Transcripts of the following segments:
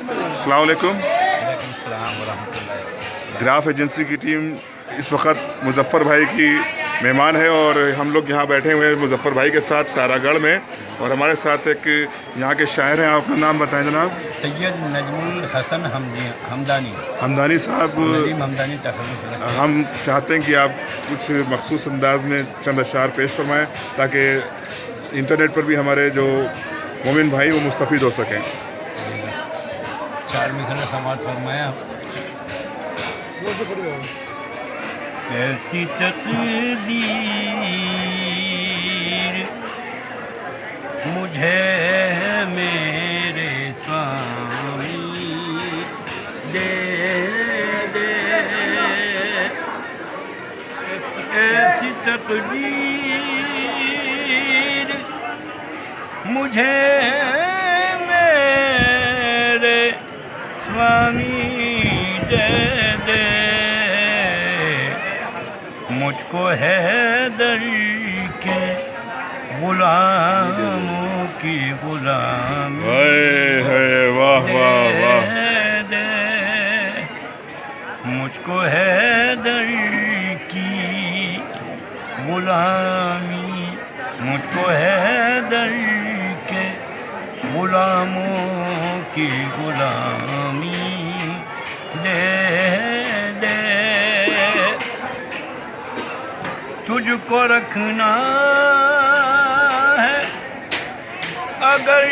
السلام علیکم. وعلیکم السلام ورحمۃ اللہ. گراف ایجنسی کی ٹیم اس وقت مظفر بھائی کی مہمان ہے اور ہم لوگ یہاں بیٹھے ہوئے ہیں مظفر بھائی کے ساتھ تارا گڑھ میں، اور ہمارے ساتھ ایک یہاں کے شاعر ہیں. آپ اپنا نام بتائیں جناب. سید نجم الحسن ہمدانی. ہمدانی صاحب، ندیم ہمدانی تصرف. ہم چاہتے ہیں کہ آپ کچھ مخصوص انداز میں چند اشعار پیش فرمائیں تاکہ انٹرنیٹ پر بھی ہمارے جو مومن بھائی وہ مستفید ہو سکیں. چار مثلا سماعت فرمایا. ایسی تقدیر مجھے میرے سوامی دے دے، ایسی تقدیر مجھے میرے سوامی دے دے، مجھ کو حیدر کے غلاموں کی غلامی واہ واہ واہ. دے دے، مجھ کو حیدر کی غلامی، مجھ کو حیدر کے غلاموں کی غلامی دے دے، تجھ کو رکھنا ہے اگر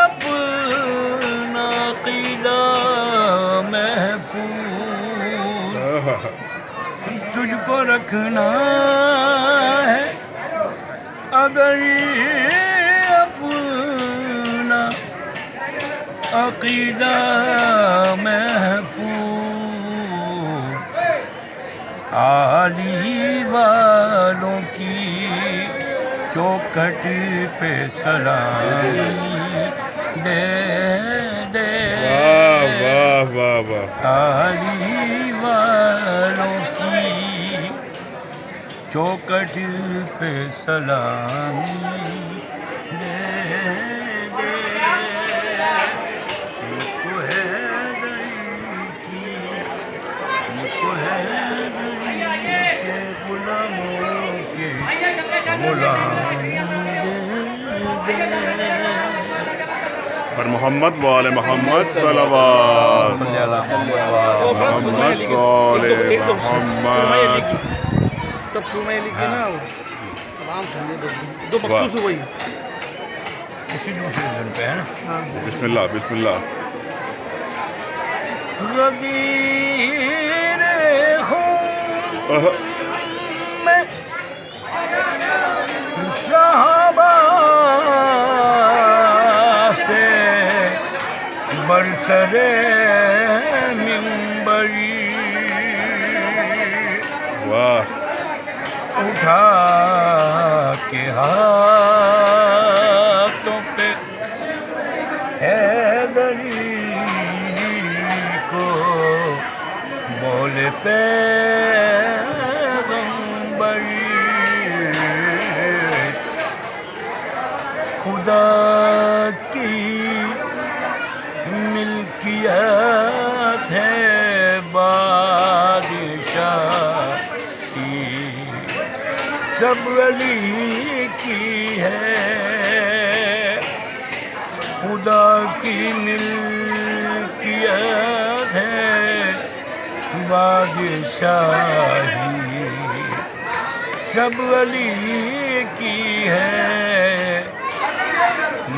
اپنا قلعہ محفوظ، تجھ کو رکھنا ہے اگر اپنا عقیدہ محفوظ، عالی والوں کی چوکھٹ پہ سلامی دے دے، واہ واہ واہ. عالی والوں کی چوکھٹ پہ سلامی دے دے، مجھ کو حیدر کی، مجھ کو حیدر کے غلاموں کے غلامی دے دے. اور محمد وآل محمد صلوات. صلی اللہ علیہ محمد وآل محمد. سب سرمائی لکھے نا آرام سے دو مخصوص ہو گئی. کسی دوسرے دن پہ ہے نا. بسم اللہ بسم اللہ. غدیر خون میں صحابہ سے برسر منبری واہ. اٹھا کے ہاتھوں پہ حیدری کو بولے پیغمبری، خدا کی ملکیت ہے بادشاہ کی، سب ولی کی ہے، خدا کی ملکیت ہے بادشاہی، سب ولی کی ہے،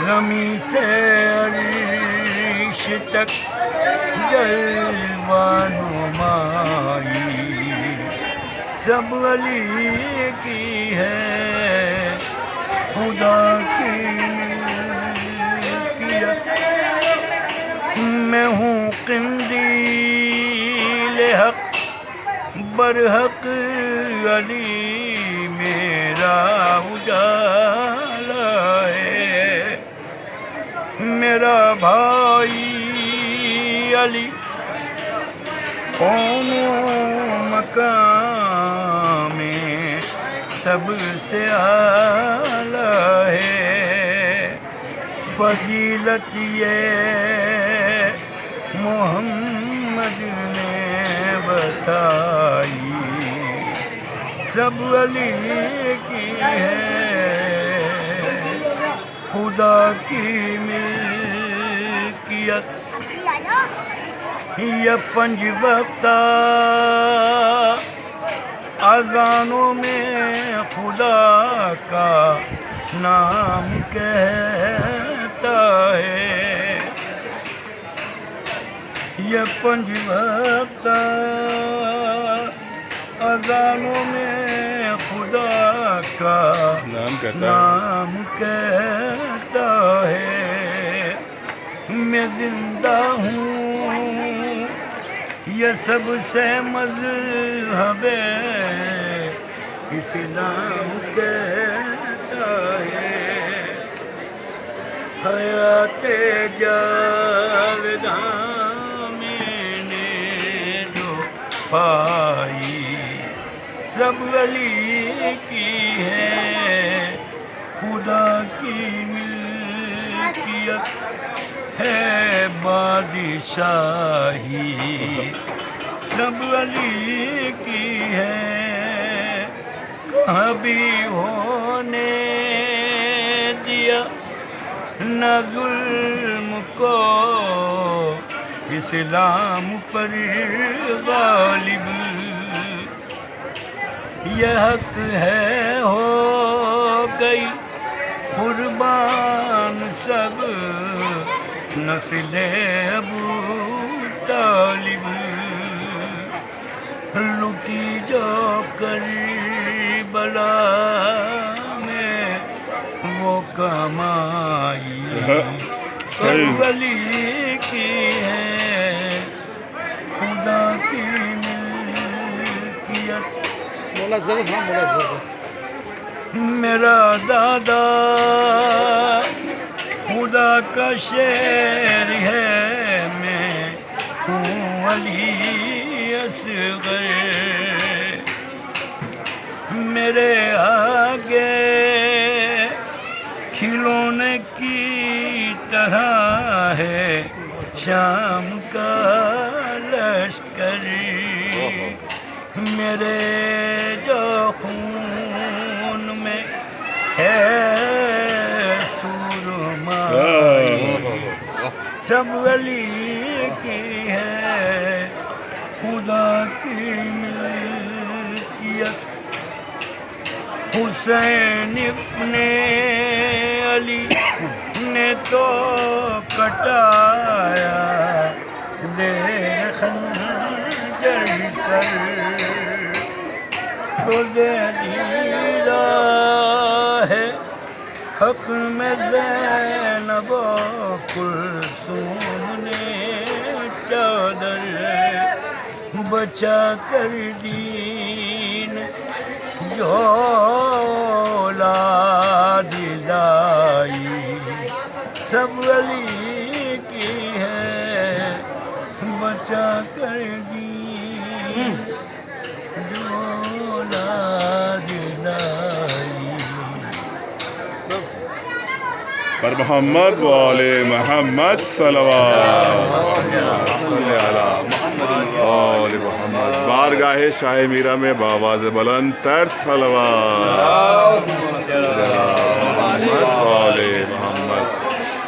زمین سے عرش تک جلوہ نمائی، سب ولی کی ہے، خدا کی ملکیت. میں ہوں قندیل حق برحق علی میرا اجالا ہے، میرا بھائی علی کون مقام میں سب سے اعلیٰ ہے، فضیلت یہ ستائی سب علی کی ہے خدا کی ملکیت یہ 5 وقت اذانوں میں خدا کا نام کہتا ہے یہ 5 وقت اذانوں میں خدا کا نام کہتا ہے میں زندہ ہوں یہ سب سے مذہب اسلام کہتا ہے حیات جاوداں میں نے جو پائی سب علی کی ہے خدا کی ملکیت ہے بادشاہی سب علی کی ہے ابھی ہونے دیا نہ ظلم کو اسلام پر غالب یہ حق ہے ہو گئی قربان سب نسل ابو طالب لٹی جو کربلا میں وہ کمائی سب علی کی ہے خدا کی ملکیت مولا زر ہاں مولا زر میرا دادا خدا کا شعر ہے میں ہوں علی اصغر میرے آگے کھلونے کی طرح ہے شام کا لشکر میرے جو خون میں ہے سورمائی سب علی کی ہے خدا کی ملکیت حسین ابن علی نے تو کٹایا زیر خنجر سر تو دے دیا ہے حق میں زینب و کلثوم نے چادر بچا کر دین جو اولاد لائی سب علی کی ہے بچا کر دین جو اولاد لائی پر محمد وآل محمد صلوات صلی علی آل محمد بارگاہ شاہ میرا میں بآواز بلند تر صلوات محمد وآل محمد